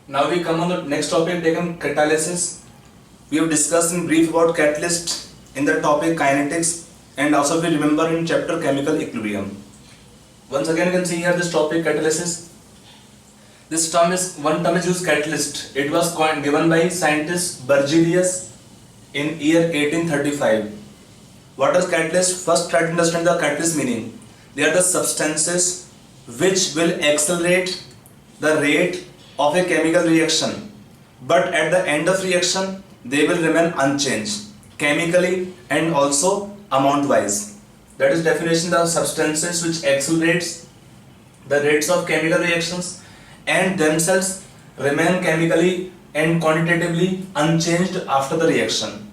Now we come on the next topic taken catalysis. We have discussed in brief about catalyst in the topic kinetics, and also we remember in chapter chemical equilibrium. Once again you can see here this topic catalysis. This term is used catalyst. It was given by scientist Berzelius in year 1835. What is catalyst? First try to understand the catalyst meaning. They are the substances which will accelerate the rate of a chemical reaction, but at the end of reaction they will remain unchanged chemically and also amount wise. That is definition of substances which accelerates the rates of chemical reactions and themselves remain chemically and quantitatively unchanged after the reaction.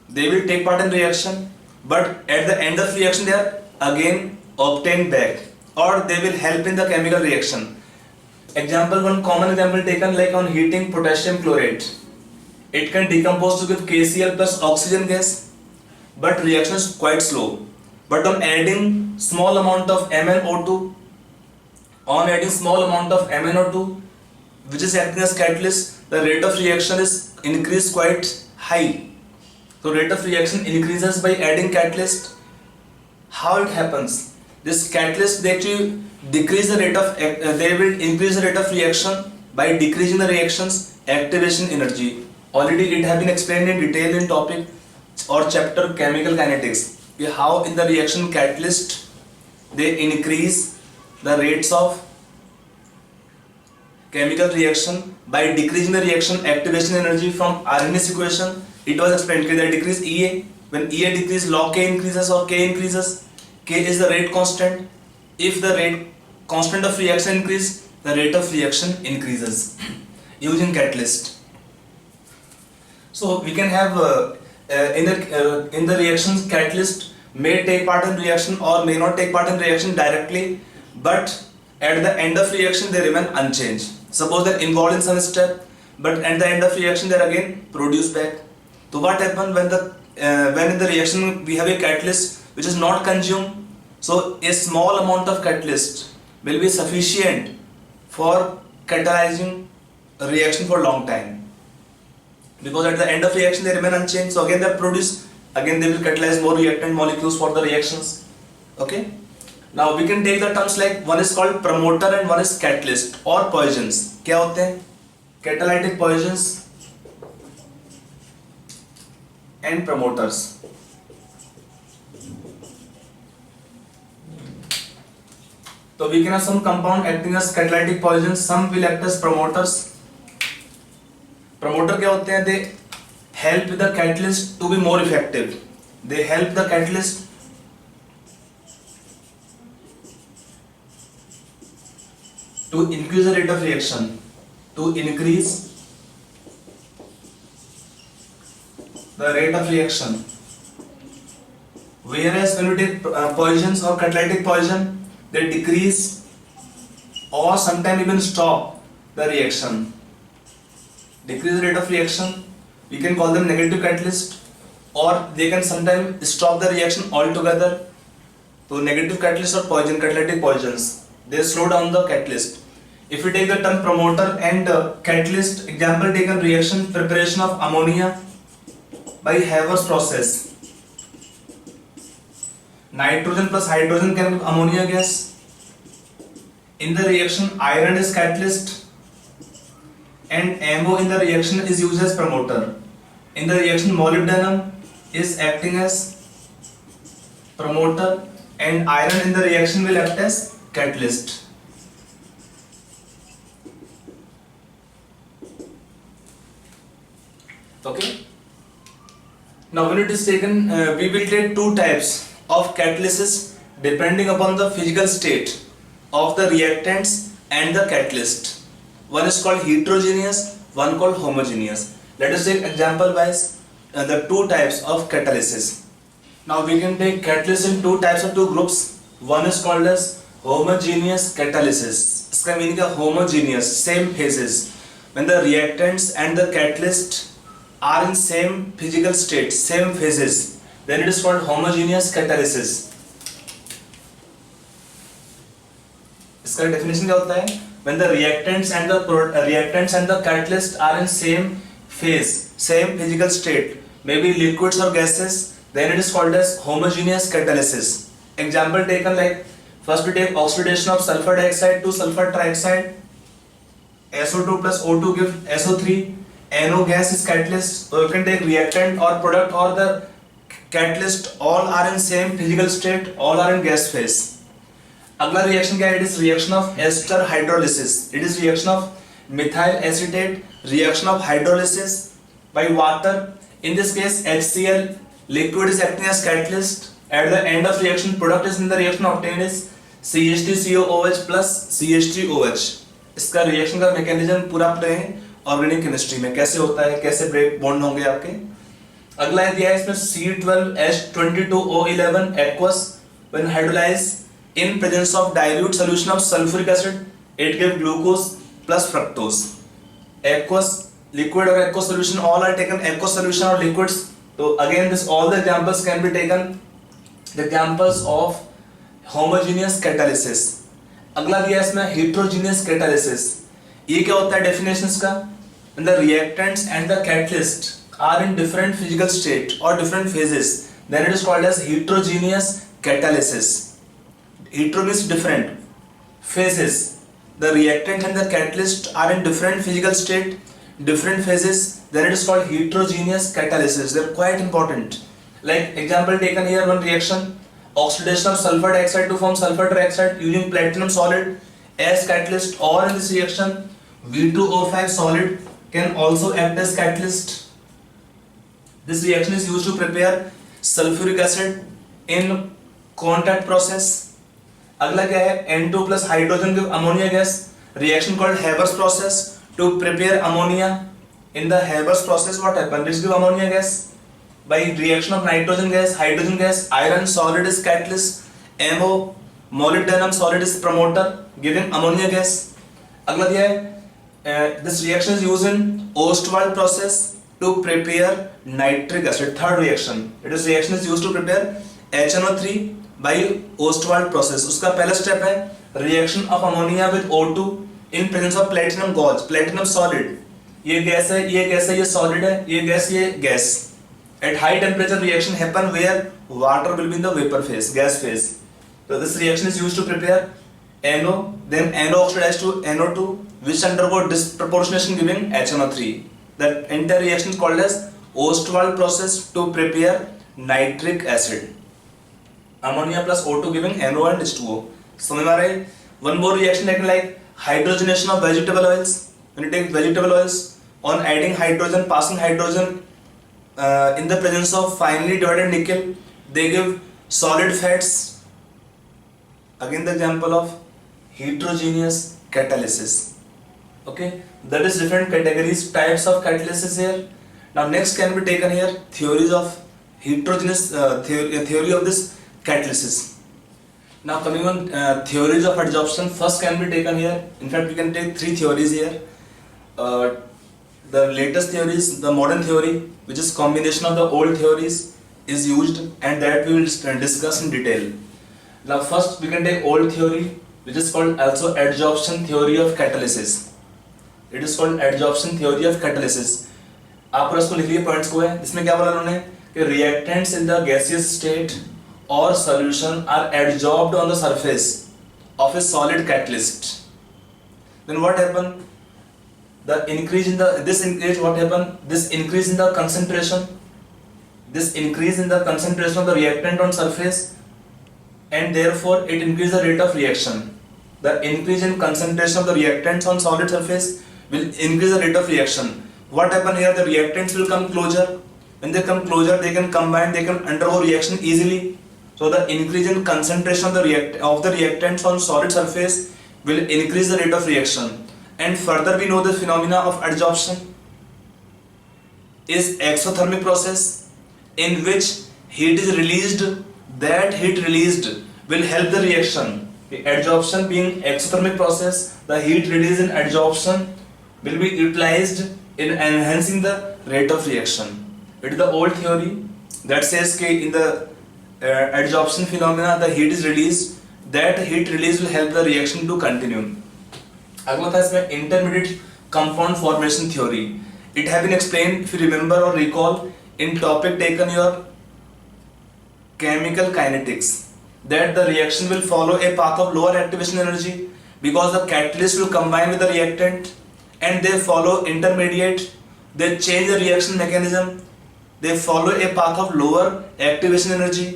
They will take part in reaction, but at the end of reaction they are again obtained back, or they will help in the chemical reaction. Example, one common example taken like on heating potassium chlorate. It can decompose to give KCl plus oxygen gas, but reaction is quite slow. But on adding small amount of MnO2, which is acting as catalyst, the rate of reaction is increased quite high. So rate of reaction increases by adding catalyst. How it happens? This catalyst they actually decrease the rate of they will increase the rate of reaction by decreasing the reaction's activation energy. Already it has been explained in detail in topic or chapter chemical kinetics. How in the reaction catalyst they increase the rates of chemical reaction by decreasing the reaction activation energy from Arrhenius equation. It was explained that decrease EA. When EA decreases, log K increases or K increases. K is the rate constant. If the rate constant of reaction increases, the rate of reaction increases using catalyst. So we can have in the reaction catalyst may take part in reaction or may not take part in reaction directly, but at the end of reaction they remain unchanged. Suppose they're involved in some step, but at the end of reaction they're again produced back. So what happens when in the reaction we have a catalyst which is not consumed? So a small amount of catalyst will be sufficient for catalyzing a reaction for a long time, because at the end of reaction they remain unchanged. So again they produce, again they will catalyze more reactant molecules for the reactions. Okay. Now we can take the terms like one is called promoter and one is catalyst or poisons. क्या होते हैं? Catalytic poisons and promoters. So we can have some compound acting as catalytic poisons, some will act as promoters. Promoter क्या होते हैं? They help the catalyst to be more effective. They help the catalyst to increase the rate of reaction, to increase the rate of reaction. Whereas when we take poisons or catalytic poison, they decrease or sometimes even stop the reaction. Decrease the rate of reaction, we can call them negative catalyst, or they can sometimes stop the reaction altogether. So negative catalyst or poison, catalytic poisons, they slow down the catalyst. If we take the term promoter and catalyst, example taken reaction preparation of ammonia by Haber's process. Nitrogen plus hydrogen can give ammonia gas. In the reaction, iron is catalyst and MO in the reaction is used as promoter. In the reaction, molybdenum is acting as promoter and iron in the reaction will act as catalyst. Okay. Now when it is taken, we will take two types of catalysis depending upon the physical state of the reactants and the catalyst. One is called heterogeneous, one called homogeneous. Let us take example wise the two types of catalysis. Now we can take catalysis in two types of two groups. One is called as homogeneous catalysis. इसका meaning है homogeneous, same phases. When the reactants and the catalyst are in same physical state, same phases, then it is called homogeneous catalysis. इसका definition क्या होता है? when the reactants and the catalyst are in same phase, same physical state, maybe liquids or gases, then it is called as homogeneous catalysis. Example taken, like first we take oxidation of sulfur dioxide to sulfur trioxide, SO2 plus O2 give SO3, NO gas is catalyst, so you can take reactant or product or the catalyst, all are in same physical state, all are in gas phase. अगला reaction क्या है? It is reaction of ester hydrolysis. It is reaction of methyl acetate, reaction of hydrolysis by water. In this case, HCl liquid is acting as catalyst. At the end of reaction, product is in the reaction obtained is CH3COOH plus CH3OH. इसका reaction का mechanism पूरा पढ़े हैं organic chemistry में, कैसे होता है, कैसे ब्रेक बॉन्ड होंगे आपके. अगला दिया है इसमें C12H22O11 aqueous when hydrolyzed in presence of dilute solution of sulfuric acid, it gives glucose plus fructose. Aqueous liquid or aqueous solution, all are taken aqueous solution or liquids. So again this all the examples can be taken the examples of homogeneous catalysis. अगला दिया है इसमें heterogeneous catalysis. ये क्या होता है definitions का? When the reactants and the catalyst are in different physical state or different phases, then it is called as heterogeneous catalysis. Hetero means different phases. The reactant and the catalyst are in different physical state, different phases, then it is called heterogeneous catalysis. They are quite important. Like example taken here, one reaction, oxidation of sulfur dioxide to form sulfur trioxide using platinum solid as catalyst, or in this reaction V2O5 solid can also act as catalyst. This reaction is used to prepare sulfuric acid in contact process. अगला क्या है? N2 plus hydrogen give ammonia gas. Reaction called Haber's process to prepare ammonia. In the Haber's process, what happens? This give ammonia gas. By reaction of nitrogen gas, hydrogen gas, iron solid is catalyst. MO molybdenum solid is promoter, giving ammonia gas. अगला दिया है this reaction is used in Ostwald process to prepare nitric acid. Third reaction. It is reaction is used to prepare HNO3 by Ostwald process. उसका पहला step है reaction of ammonia with O2 in presence of platinum gauge, platinum solid. ये gas है, ये gas है, ये solid है, ये गैस, ये gas. At high temperature reaction happen where water will be in the vapor phase, gas phase. So this reaction is used to prepare NO, then NO oxidized to NO2, which undergo disproportionation giving HNO3. That entire reaction is called as Ostwald process to prepare nitric acid. Ammonia plus O2 giving NO and H2O. समझ में आ रहा है? One more reaction like hydrogenation of vegetable oils. When you take vegetable oils, on adding hydrogen, passing hydrogen in the presence of finely divided nickel, they give solid fats. Again the example of heterogeneous catalysis. Okay, that is different categories, types of catalysis here. Now next can be taken here theories of heterogeneous theory of this catalysis. Now coming on theories of adsorption, first can be taken here. In fact, we can take three theories here. The latest theory is the modern theory, which is combination of the old theories is used, and that we will discuss in detail. Now first we can take old theory, which is called also adsorption theory of catalysis. It is called adsorption theory of catalysis. आप और इसको लिखिए points को है. इसमें क्या बोला उन्होंने कि reactants in the gaseous state or solution are adsorbed on the surface of a solid catalyst. Then what happened? The increase in the this increase in the concentration, this increase in the concentration of the reactant on surface, and therefore it increases the rate of reaction. The increase in concentration of the reactants on solid surface will increase the rate of reaction. What happen here? The reactants will come closer. When they come closer, they can combine, they can undergo reaction easily. So the increase in concentration of the reactants on solid surface will increase the rate of reaction. And further we know the phenomena of adsorption is exothermic process in which heat is released. That heat released will help the reaction. The adsorption being exothermic process, the heat released in adsorption will be utilized in enhancing the rate of reaction. It is the old theory that says that in the adsorption phenomena the heat is released. That heat release will help the reaction to continue. अगला था इसमें intermediate compound formation theory. It have been explain, if you remember और recall, in topic taken your chemical kinetics, that the reaction will follow a path of lower activation energy because the catalyst will combine with the reactant and they follow intermediate, they change the reaction mechanism, they follow a path of lower activation energy.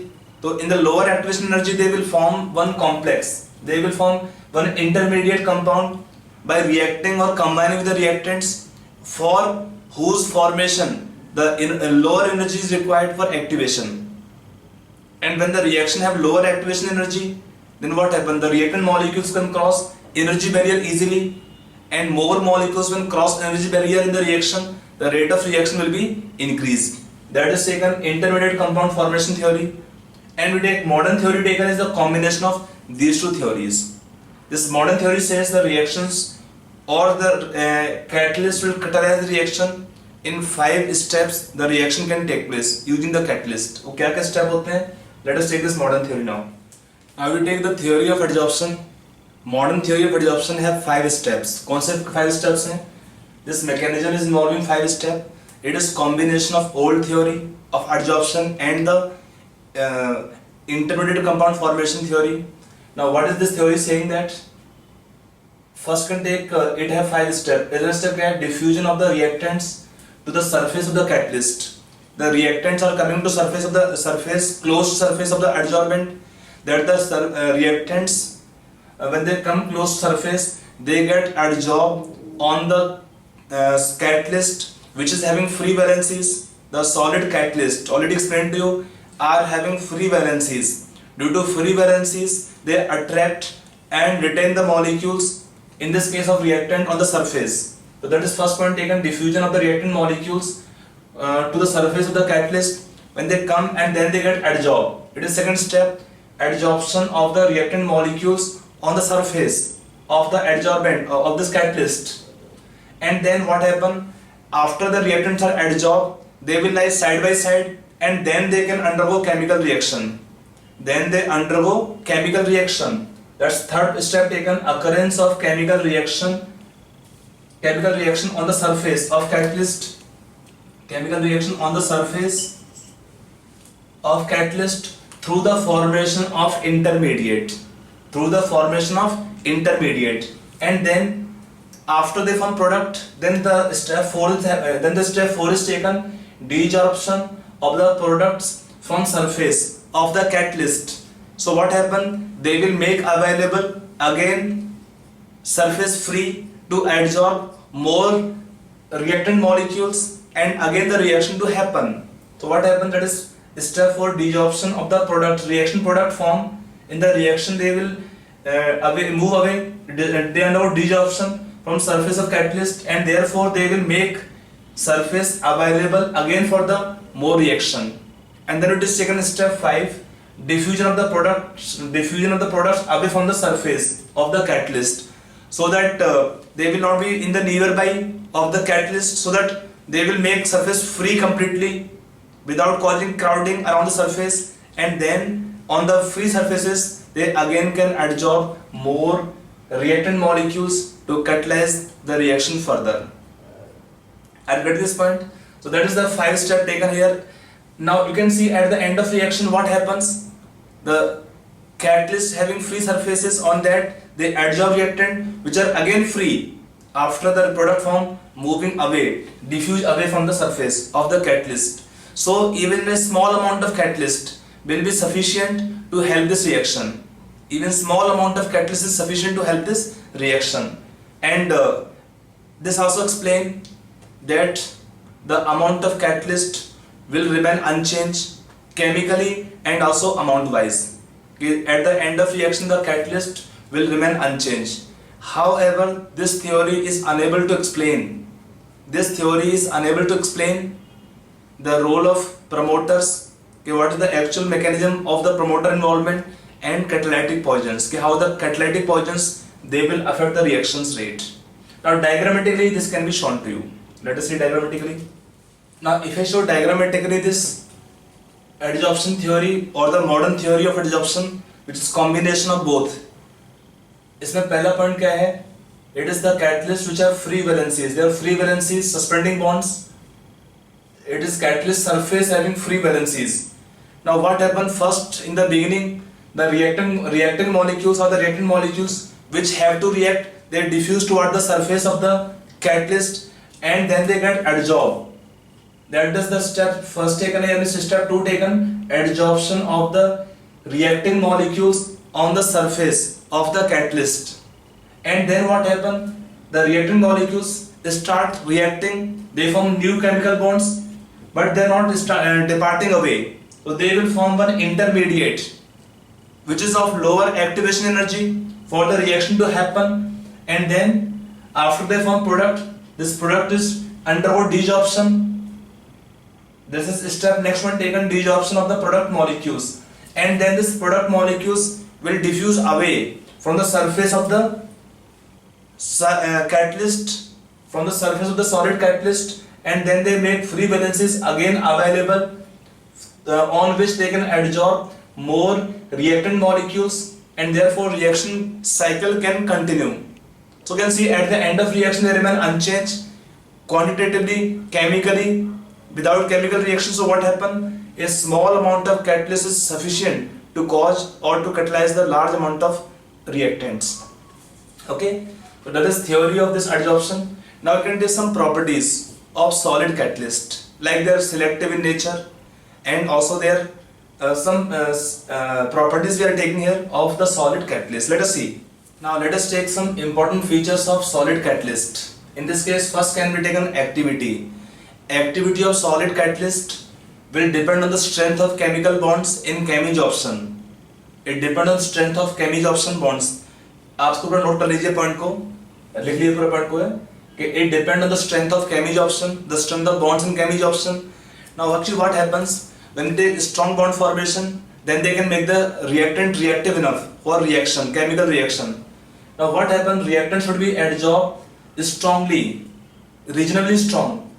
So in the lower activation energy they will form one complex, they will form one intermediate compound by reacting or combining with the reactants, for whose formation the lower energy is required for activation. And when the reaction have lower activation energy, then what happens? The reactant molecules can cross energy barrier easily, and more molecules when cross energy barrier in the reaction, the rate of reaction will be increased. That is taken intermediate compound formation theory. And we take modern theory taken is the combination of these two theories. This modern theory says the reactions or the catalyst will catalyze the reaction in 5 steps. The reaction can take place using the catalyst. वो क्या क्या step होते हैं? Let us take this modern theory now. I will take the theory of adsorption. Modern theory of adsorption have 5 steps. कौन से 5 steps हैं? This mechanism is involving 5 steps. It is combination of old theory of adsorption and the intermediate compound formation theory. Now, what is this theory saying? That first can take it have 5 steps. Pehला step क्या है? Diffusion of the reactants to the surface of the catalyst. The reactants are coming to surface of the closed surface of the adsorbent. That the reactants, when they come close to surface, they get adsorbed on the catalyst, which is having free valencies. The solid catalyst, already explained to you, are having free valencies. Due to free valencies, they attract and retain the molecules, in this case of reactant, on the surface. So that is first point taken, diffusion of the reactant molecules to the surface of the catalyst. When they come and then they get adsorbed. It is second step, adsorption of the reactant molecules on the surface of the adsorbent of this catalyst. And then what happen? After the reactants are adsorbed, they will lie side by side, and then they can undergo chemical reaction. Then they undergo chemical reaction. That's third step taken, occurrence of chemical reaction on the surface of catalyst. Chemical reaction on the surface of catalyst through the formation of intermediate. And then after they form product, then the step 4 is taken, desorption of the products from surface of the catalyst. So what happen? They will make available again surface free to adsorb more reactant molecules, and again the reaction to happen. So what happens? That is step 4, desorption of the product, reaction product form. In the reaction they will move away, they undergo desorption from surface of catalyst, and therefore they will make surface available again for the more reaction. And then it is taken step 5, diffusion of the products away from the surface of the catalyst, so that they will not be in the nearby of the catalyst, so that they will make surface free completely without causing crowding around the surface. And then on the free surfaces they again can adsorb more reactant molecules to catalyze the reaction further. I get this point. So that is the 5 step taken here. Now you can see at the end of reaction what happens. The catalyst having free surfaces, on that they adsorb reactant which are again free after the product form, moving away, diffuse away from the surface of the catalyst. So even a small amount of catalyst will be sufficient to help this reaction. Even small amount of catalyst is sufficient to help this reaction. And this also explain that the amount of catalyst will remain unchanged chemically and also amount wise. At the end of reaction the catalyst will remain unchanged. However, this theory is unable to explain the role of promoters, what is the actual mechanism of the promoter involvement, and catalytic poisons, how the catalytic poisons they will affect the reactions rate. Now diagrammatically this can be shown to you. Let us see diagrammatically. Now if I show diagrammatically this adsorption theory or the modern theory of adsorption, which is combination of both. इसमें पहला point क्या है? It is the catalyst which have free valencies. They are free valencies, suspending bonds. It is catalyst surface having free valencies. Now what happened first in the beginning? The reacting molecules or the reactant molecules which have to react, they diffuse toward the surface of the catalyst and then they get adsorbed. That is the step first taken, and step 2 taken, adsorption of the reacting molecules on the surface of the catalyst. And then what happen? The reacting molecules start reacting, they form new chemical bonds, but they are not departing away. So they will form one intermediate which is of lower activation energy for the reaction to happen, and then after they form product, this product is undergo desorption. This is step next one taken, desorption of the product molecules, and then this product molecules will diffuse away from the surface of the catalyst, from the surface of the solid catalyst, and then they make free valencies again available on which they can adsorb more reactant molecules, and therefore reaction cycle can continue. So you can see at the end of reaction they remain unchanged quantitatively, chemically, without chemical reaction. So what happen? A small amount of catalyst is sufficient to cause or to catalyze the large amount of reactants. Okay, so that is theory of this adsorption. Now you can take some properties of solid catalyst, like they are selective in nature, and also there some properties we are taking here of the solid catalyst. Let us see. Now let us take some important features of solid catalyst. In this case, first can be taken activity. Activity of solid catalyst will depend on the strength of chemical bonds in chemisorption. It depends on strength of chemisorption bonds. आप इसको पूरा note कर लीजिए, point को लिख लीजिए, पूरा point को है कि it depends on the strength of chemisorption, the strength of bonds in chemisorption. Now actually what happens when they strong bond formation, then they can make the reactant reactive enough for reaction, chemical reaction. Now what happens? Reactant should be adsorbed strongly, reasonably strong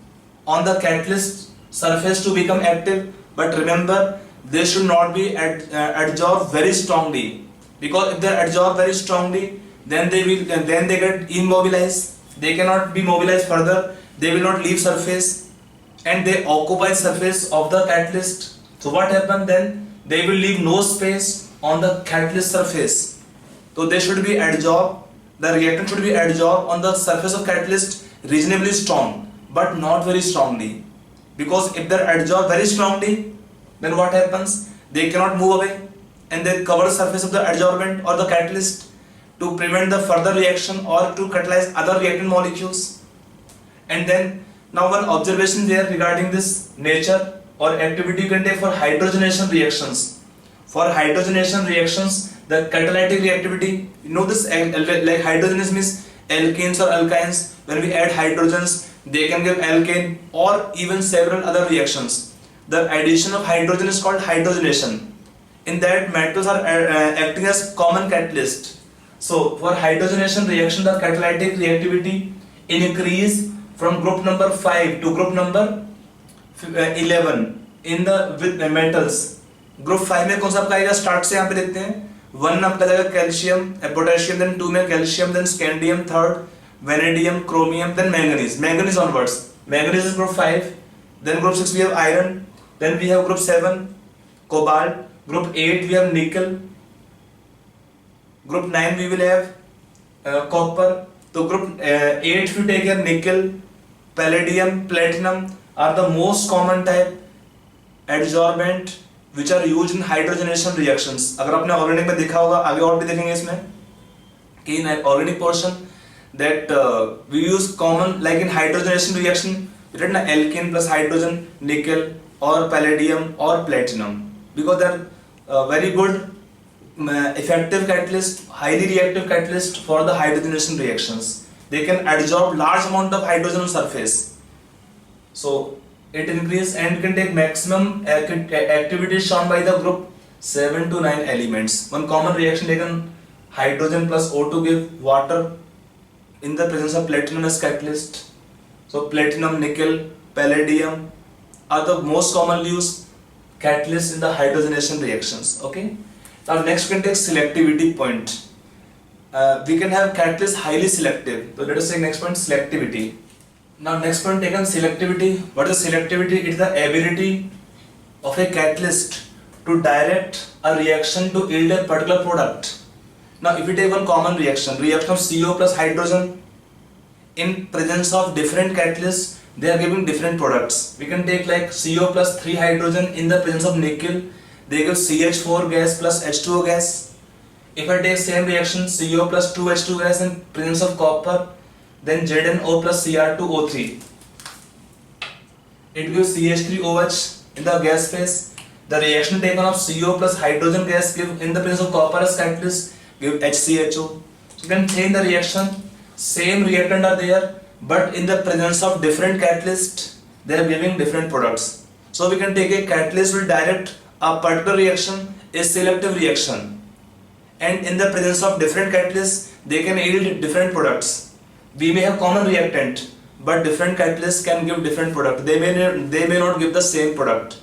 on the catalyst surface to become active, but remember they should not be adsorbed very strongly, because if they are adsorbed very strongly, then they get immobilized, they cannot be mobilized further, they will not leave surface and they occupy surface of the catalyst. So what happens then? They will leave no space on the catalyst surface. So they should be adsorbed, the reactant should be adsorbed on the surface of catalyst reasonably strong, but not very strongly, because if they are adsorbed very strongly, then what happens? They cannot move away and they cover the surface of the adsorbent or the catalyst to prevent the further reaction or to catalyze other reactant molecules. And then now one observation there regarding this nature or activity you can take for hydrogenation reactions. For hydrogenation reactions, the catalytic reactivity, you know this, like hydrogenation means alkanes or alkynes. When we add hydrogens, they can give alkane or even several other reactions. The addition of hydrogen is called hydrogenation. In that, metals are acting as common catalyst. So for hydrogenation reaction, the catalytic reactivity increase from group number 5 to group number 11 in the with metals. Group 5 में कौन सा आपका आएगा? Start से यहाँ पे देखते हैं. 1 आपका जाएगा कैल्शियम, पोटेशियम, then 2 में calcium, then scandium, third vanadium, chromium, then manganese. Manganese onwards. Manganese is group 5. Then group 6 we have iron. Then we have group 7 cobalt. Group 8 we have nickel. Group 9 we will have copper. So group 8 if you take here, nickel, palladium, platinum are the most common type adsorbent which are used in hydrogenation reactions. अगर आपने organic में देखा होगा, आगे और भी देखेंगे इसमें कि in organic portion that we use common, like in hydrogenation reaction we write alkane plus hydrogen, nickel or palladium or platinum, because they are very good effective catalyst, highly reactive catalyst for the hydrogenation reactions. They can adsorb large amount of hydrogen on surface, so it increases and you can take maximum activity shown by the group 7 to 9 elements. One common reaction taken, hydrogen plus O2 give water in the presence of platinum as catalyst. So platinum, nickel, palladium are the most commonly used catalysts in the hydrogenation reactions. Okay. Now next we can take selectivity point. we can have catalyst highly selective. So let us say next point, selectivity. Now next point taken, selectivity. What is selectivity? It's the ability of a catalyst to direct a reaction to yield a particular product. Now if we take one common reaction of CO plus hydrogen, in presence of different catalysts, they are giving different products. We can take like CO plus 3 hydrogen in the presence of nickel, they give CH4 gas plus H2O gas. If I take same reaction CO plus 2H2 gas in presence of copper, then ZnO plus Cr2O3, it gives CH3OH in the gas phase. The reaction taken of CO plus hydrogen gas give in the presence of copper as catalyst give HCHO. So you can change the reaction, same reactant are there, but in the presence of different catalyst, they are giving different products. So we can take a catalyst will direct a particular reaction, a selective reaction, and in the presence of different catalysts, they can yield different products. We may have common reactant, but different catalysts can give different product. They may not give the same product.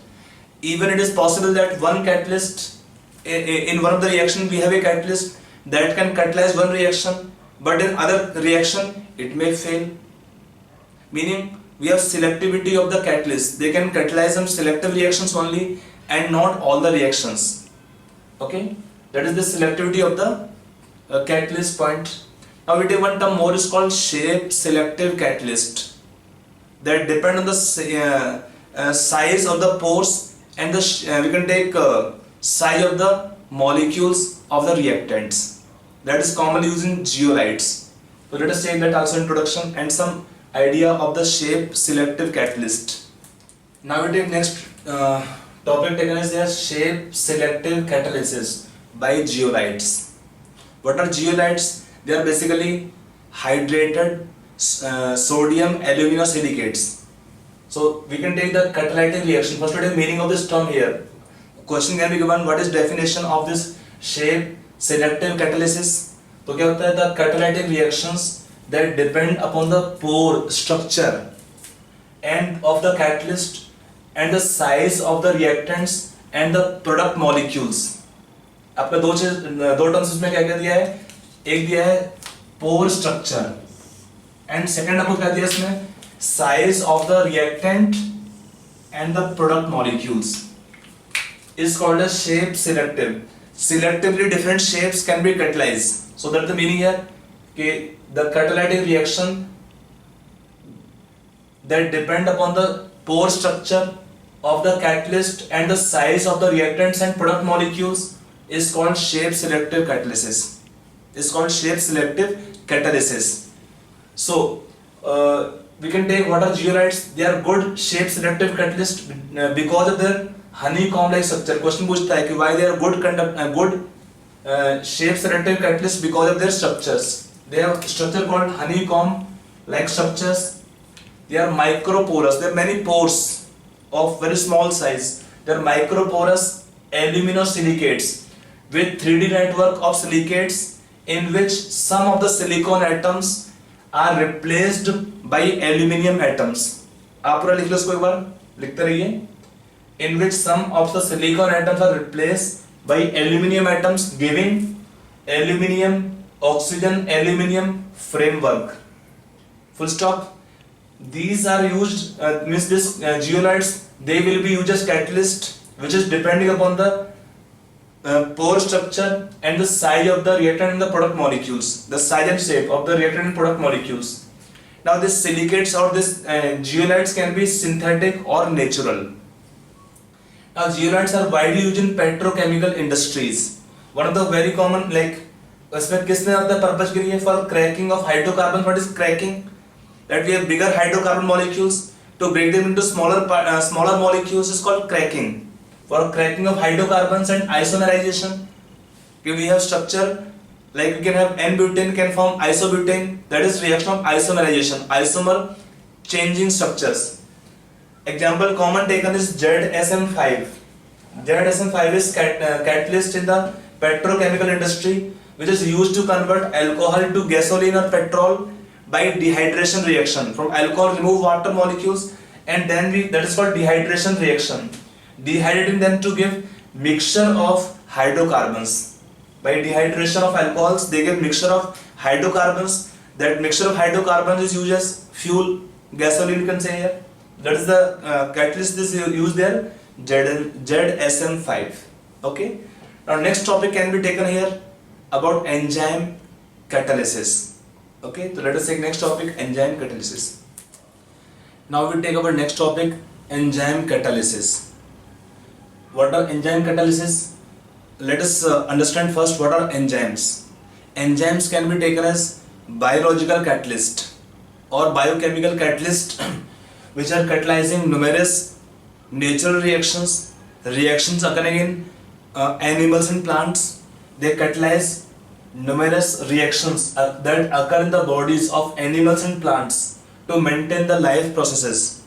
Even it is possible that one catalyst, in one of the reaction we have a catalyst that can catalyze one reaction, but in other reaction it may fail. Meaning we have selectivity of the catalyst. They can catalyze some selective reactions only and not all the reactions. Okay, that is the selectivity of the catalyst point. Now we take one term more, is called shape selective catalyst, that depend on the size of the pores and the we can take size of the molecules of the reactants. That is commonly used in zeolites. So let us take that also introduction and some idea of the shape selective catalyst. Now we take next topic taken as their shape selective catalysis by zeolites. What are zeolites? They are basically hydrated sodium aluminosilicates. So we can take the catalytic reaction. First, what is the meaning of this term here? Question can be given, what is definition of this shape selective catalysis? तो क्या होता है? The catalytic reactions that depend upon the pore structure and of the catalyst and the size of the reactants and the product molecules. आपका दो terms इसमें क्या क्या दिया है? एक दिया है pore structure and second आपको क्या दिया इसमें? Size of the reactant and the product molecules is called as shape selective. Selectively different shapes can be catalyzed. So that's the meaning here. Okay, the catalytic reaction that depend upon the pore structure of the catalyst and the size of the reactants and product molecules is called shape selective catalysis. Is called shape selective catalysis. So we can take what are zeolites. They are good shape selective catalyst because of their honeycomb like structure. Question पूछता है कि why they are good shape selective catalyst? Because of their structures. They have structure called honeycomb like structures. They are microporous. There are many pores of very small size. They are microporous aluminosilicates with 3D network of silicates in which some of the silicon atoms are replaced by aluminium atoms. आप पूरा लिख लो इसको एक बार, लिखते रहिए. In which some of the silicon atoms are replaced by aluminium atoms, giving aluminium oxygen aluminium framework. Full stop. These are used means this zeolites, they will be used as catalyst which is depending upon the pore structure and the size of the reactant and the product molecules, the size and shape of the reactant and product molecules. Now these silicates or this zeolites can be synthetic or natural. Now zeolites are widely used in petrochemical industries. One of the very common like इसमें किसने अपने purpose के लिए for cracking of hydrocarbons. What is cracking? That we have bigger hydrocarbon molecules to break them into smaller molecules is called cracking. For cracking of hydrocarbons and isomerization, we have structure like we can have N-butane can form isobutane. That is reaction of isomerization. Isomer changing structures. Example common taken is ZSM5. ZSM5 is catalyst in the petrochemical industry, which is used to convert alcohol to gasoline or petrol by dehydration reaction. From alcohol remove water molecules and then that is called dehydration reaction. Dehydrating them to give mixture of hydrocarbons. By dehydration of alcohols, they give mixture of hydrocarbons. That mixture of hydrocarbons is used as fuel, gasoline, you can say here. That is the catalyst is used there, ZSM5. Okay. Now next topic can be taken here about enzyme catalysis. Okay, so let us take next topic, enzyme catalysis. Now we take our next topic, enzyme catalysis. What are enzyme catalysis? Let us understand first what are enzymes. Enzymes can be taken as biological catalyst or biochemical catalyst which are catalyzing numerous natural reactions, reactions occurring in animals and plants. They catalyze numerous reactions that occur in the bodies of animals and plants to maintain the life processes.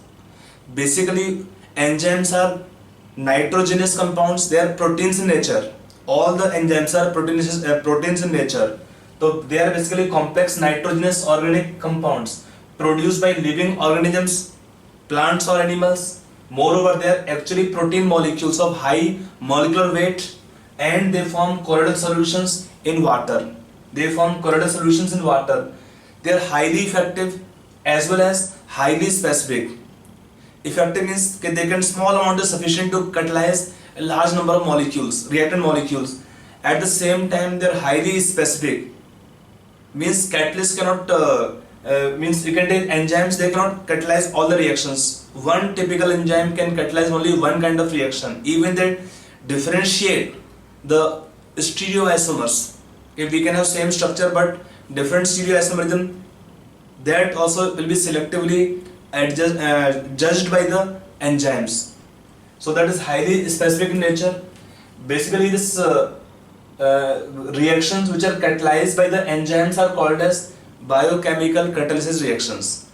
Basically, enzymes are nitrogenous compounds. They are proteins in nature. All the enzymes are proteins in nature. So they are basically complex nitrogenous organic compounds produced by living organisms, plants or animals. Moreover, they are actually protein molecules of high molecular weight, and they form colloidal solutions in water. They are highly effective as well as highly specific. Effective means that they can small amount is sufficient to catalyze a large number of molecules, reactant molecules. At the same time, they are highly specific. Means catalyst cannot means you can take enzymes, they cannot catalyze all the reactions. One typical enzyme can catalyze only one kind of reaction. Even they differentiate the stereoisomers. If we can have same structure but different stereoisomerism, that also will be selectively judged by the enzymes. So that is highly specific in nature. Basically, this reactions which are catalyzed by the enzymes are called as biochemical catalysis reactions.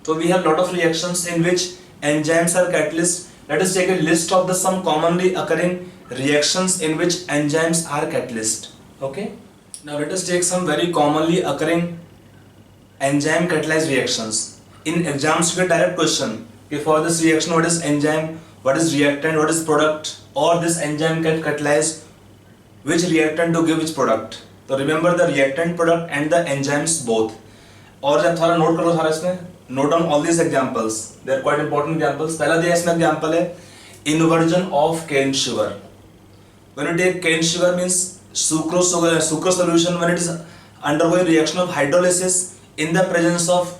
So we have lot of reactions in which enzymes are catalysts. Let us take a list of the some commonly occurring reactions in which enzymes are catalyst. Okay. Now let us take some very commonly occurring enzyme catalyzed reactions. In exams you get direct question. Okay, for this reaction, what is enzyme, what is reactant, what is product, or this enzyme can catalyze which reactant to give which product. So remember the reactant, product and the enzymes both. और जब थोड़ा note करो सारा इसमें, note down all these examples. They are quite important examples. पहला दिया इसमें example है inversion of cane sugar. When you take cane sugar means sucrose solution, when it is undergoing reaction of hydrolysis in the presence of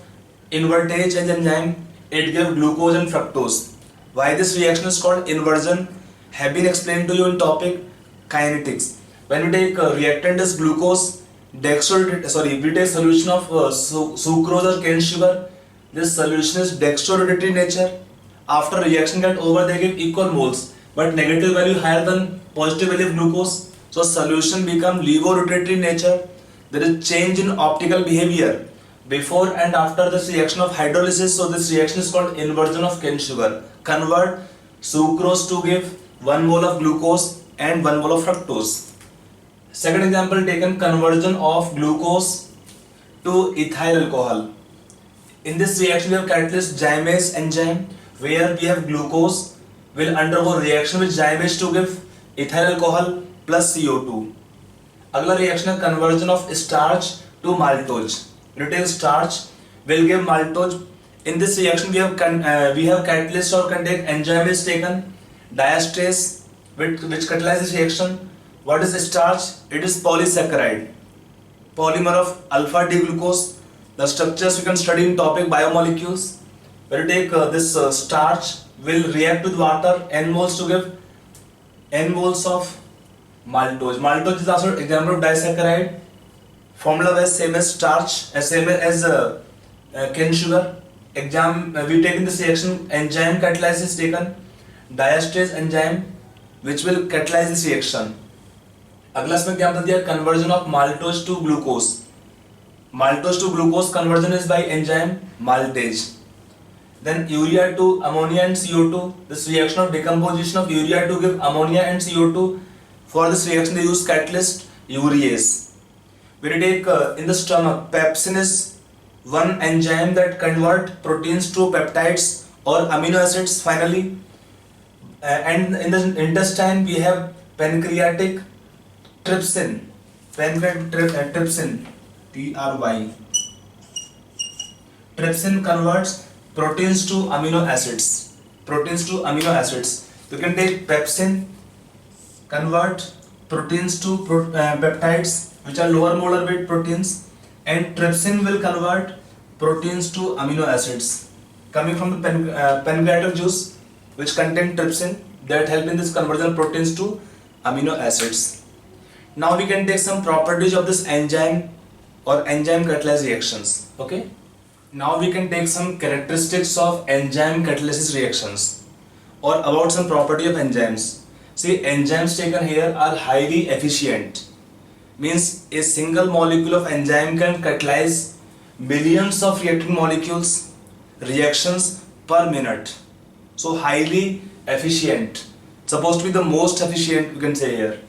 invertage enzyme, it gives glucose and fructose. Why this reaction is called inversion have been explained to you in topic kinetics. When we take reactant is glucose, if we take solution of sucrose or cane sugar, this solution is dextrorotatory nature. After reaction get over, they give equal moles, but negative value higher than positive value of glucose. So solution become levorotatory nature. There is change in optical behavior before and after this reaction of hydrolysis. So this reaction is called inversion of cane sugar. Convert sucrose to give 1 mole of glucose and 1 mole of fructose. Second example taken, conversion of glucose to ethyl alcohol. In this reaction we have catalyst Zymase enzyme, where we have glucose will undergo reaction with Zymase to give ethyl alcohol plus CO2. अगला reaction है conversion of starch to maltose. Retail starch will give maltose. In this reaction we have catalyst or contain enzyme is taken diastase which catalyzes reaction. What is starch? It is polysaccharide, polymer of alpha D glucose. The structures you can study in topic biomolecules. When you take this starch will react with water n moles to give n moles of maltose. Maltose is also example of disaccharide. Formula was same as starch, same as cane sugar. We take in this reaction enzyme catalysis taken diastase enzyme which will catalyze this reaction. अगला इसमें example दिया conversion of maltose to glucose. Maltose to glucose conversion is by enzyme maltase. Then urea to ammonia and CO2. This reaction of decomposition of urea to give ammonia and CO2. For this reaction they use catalyst urease. When you take in the stomach, pepsin is one enzyme that convert proteins to peptides or amino acids finally. And in the intestine we have pancreatic trypsin Trypsin, TRY. Trypsin converts proteins to amino acids. Proteins to amino acids. You can take pepsin, convert proteins to peptides, which are lower molar weight proteins, and trypsin will convert proteins to amino acids coming from the pancreatic juice, which contain trypsin, that help in this conversion of proteins to amino acids. Now we can take some properties of this enzyme or enzyme catalysis reactions. Okay. Now we can take some characteristics of enzyme catalysis reactions or about some property of enzymes. See, enzymes taken here are highly efficient. Means a single molecule of enzyme can catalyze millions of reacting molecules reactions per minute. So highly efficient. Supposed to be the most efficient, you can say here.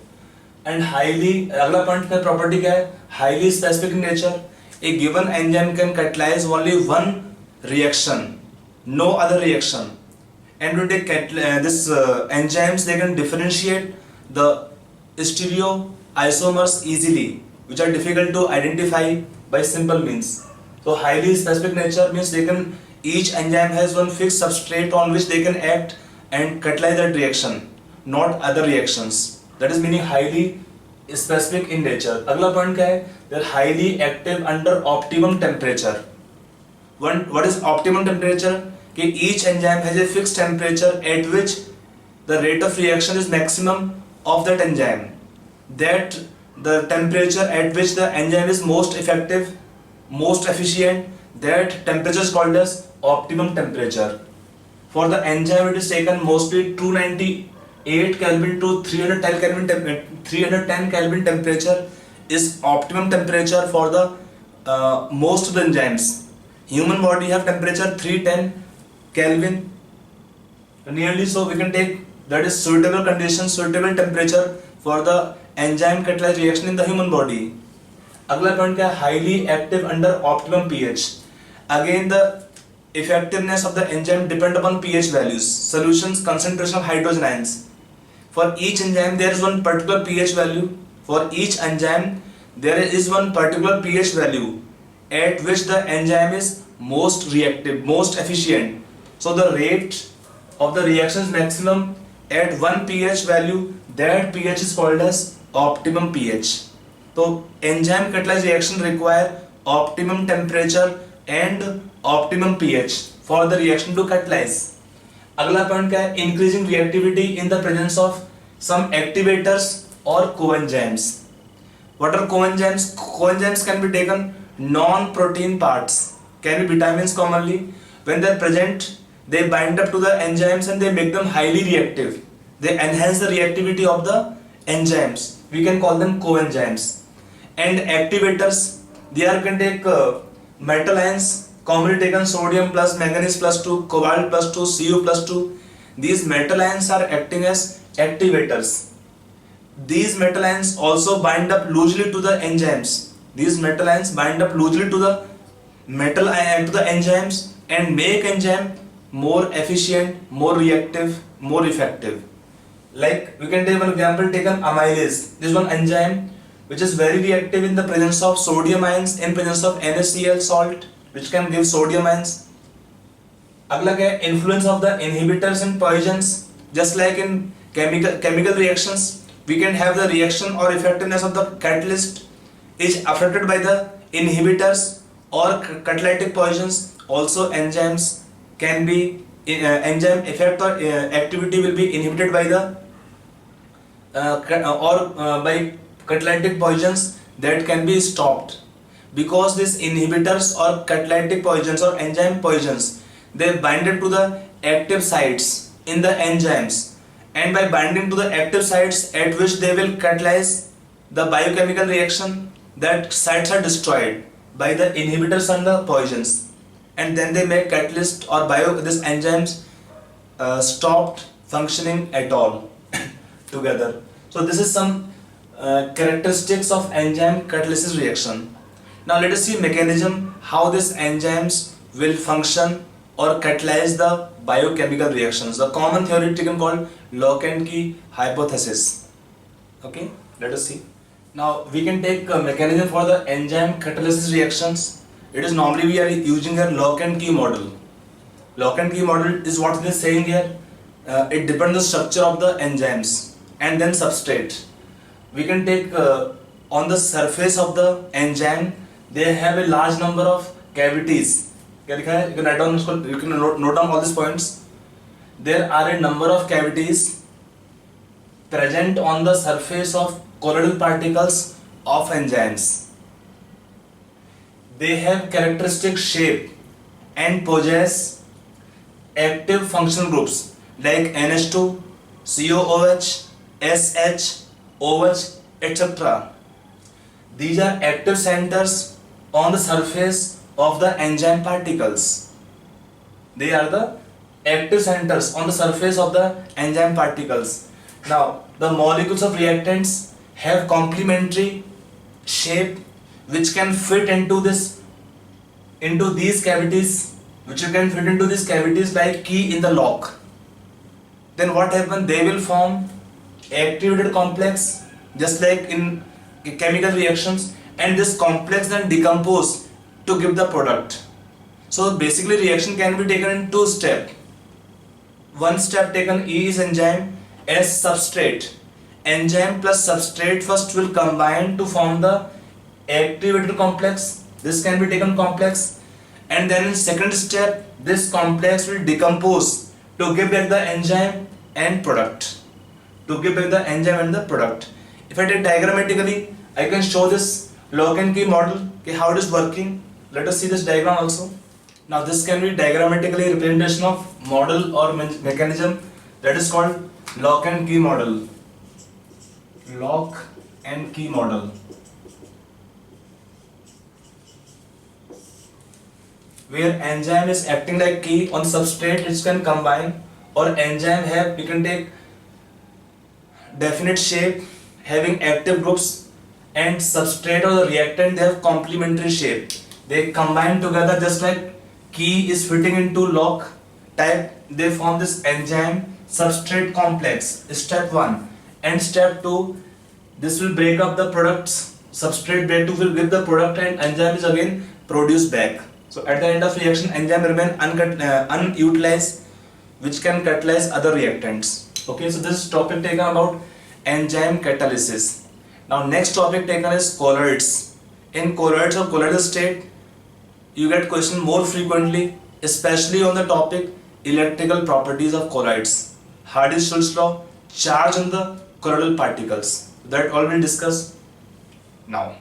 And highly, अगला point का property क्या है? Highly specific in nature. A given enzyme can catalyze only one reaction, no other reaction. And when they enzymes, they can differentiate the stereoisomers easily, which are difficult to identify by simple means. So highly specific nature means each enzyme has one fixed substrate on which they can act and catalyze that reaction, not other reactions. That is meaning highly specific in nature. अगला point क्या है? They are highly active under optimum temperature. What is optimum temperature? कि each enzyme has a fixed temperature at which the rate of reaction is maximum of that enzyme. That the temperature at which the enzyme is most effective, most efficient, that temperature is called as optimum temperature. For the enzyme, it is taken mostly 298 Kelvin to 310 Kelvin temperature is optimum temperature for the most of the enzymes. Human body have temperature 310 Kelvin nearly, so we can take that is suitable condition, suitable temperature for the enzyme catalyzed reaction in the human body. अगला point क्या है? Highly active under optimum pH. Again, the effectiveness of the enzyme depend upon pH values, solutions, concentration of hydrogen ions. For each enzyme there is one particular pH value. For each enzyme there is one particular pH value at which the enzyme is most reactive, most efficient. So the rate of the reaction is maximum at one pH value. That pH is called as optimum pH. So enzyme catalyzed reaction require optimum temperature and optimum pH for the reaction to catalyze. अगला point क्या है? Increasing reactivity in the presence of some activators or coenzymes. What are coenzymes? Coenzymes can be taken non-protein parts, can be vitamins commonly. When they are present, they bind up to the enzymes and they make them highly reactive. They enhance the reactivity of the enzymes. We can call them coenzymes. And activators, they are can take metal ions, commonly taken sodium plus manganese plus 2, cobalt plus 2, Cu plus 2. These metal ions are acting as activators. These metal ions also bind up loosely to the enzymes. These metal ions bind up loosely to the enzymes and make enzyme more efficient, more reactive, more effective. Like we can take one example taken amylase. This one enzyme which is very reactive in the presence of sodium ions, in presence of NaCl salt, which can give sodium ions. अगला क्या है? Influence of the inhibitors and poisons. Just like in chemical reactions, we can have the reaction or effectiveness of the catalyst is affected by the inhibitors or catalytic poisons. Also enzymes can be enzyme effect or activity will be inhibited by the by catalytic poisons that can be stopped, because these inhibitors or catalytic poisons or enzyme poisons, they bind it to the active sites in the enzymes, and by binding to the active sites at which they will catalyze the biochemical reaction, that sites are destroyed by the inhibitors and the poisons, and then they make catalyst or these enzymes stopped functioning at all together. So this is some characteristics of enzyme catalysis reaction. Now let us see mechanism how these enzymes will function or catalyze the biochemical reactions. The common theory taken called Lock and Key hypothesis. Okay, let us see. Now we can take a mechanism for the enzyme catalysis reactions. It is normally we are using here lock and key model. Lock and key model is what it is saying here. It depends on the structure of the enzymes and then substrate. We can take on the surface of the enzyme, they have a large number of cavities. क्या लिखा है? You can write down इसको, you can note down all these points. There are a number of cavities present on the surface of colloidal particles of enzymes. They have characteristic shape and possess active functional groups like NH2, COOH, SH, OH, etc. These are active centers on the surface of the enzyme particles. They are the active centers on the surface of the enzyme particles. Now, the molecules of reactants have complementary shape which can fit into these cavities, like key in the lock. Then what happens? They will form activated complex just like in chemical reactions, and this complex then decompose to give the product. So basically reaction can be taken in two steps. One step taken, E is enzyme, S substrate. Enzyme plus substrate first will combine to form the activated complex. This can be taken complex, and then in second step this complex will decompose to give back the enzyme and product. If I take diagrammatically, I can show this lock and key model, how it is working. Let us see this diagram also. Now this can be diagrammatically representation of model or mechanism that is called lock and key model. Lock and key model. Where enzyme is acting like key on substrate, it can combine, or enzyme have, we can take definite shape having active groups, and substrate or the reactant, they have complementary shape. They combine together just like key is fitting into lock type. They form this enzyme substrate complex. Step 1 and step 2. This will break up the products. Substrate break 2 will give the product, and enzyme is again produced back. So at the end of reaction, enzyme remain unutilized, which can catalyze other reactants. Okay, so this topic taken about enzyme catalysis. Now next topic taken is colloids. In colloids or colloidal state, you get question more frequently, especially on the topic electrical properties of colloids. Hardy-Schulze law, charge on the colloidal particles. That all we'll discuss now.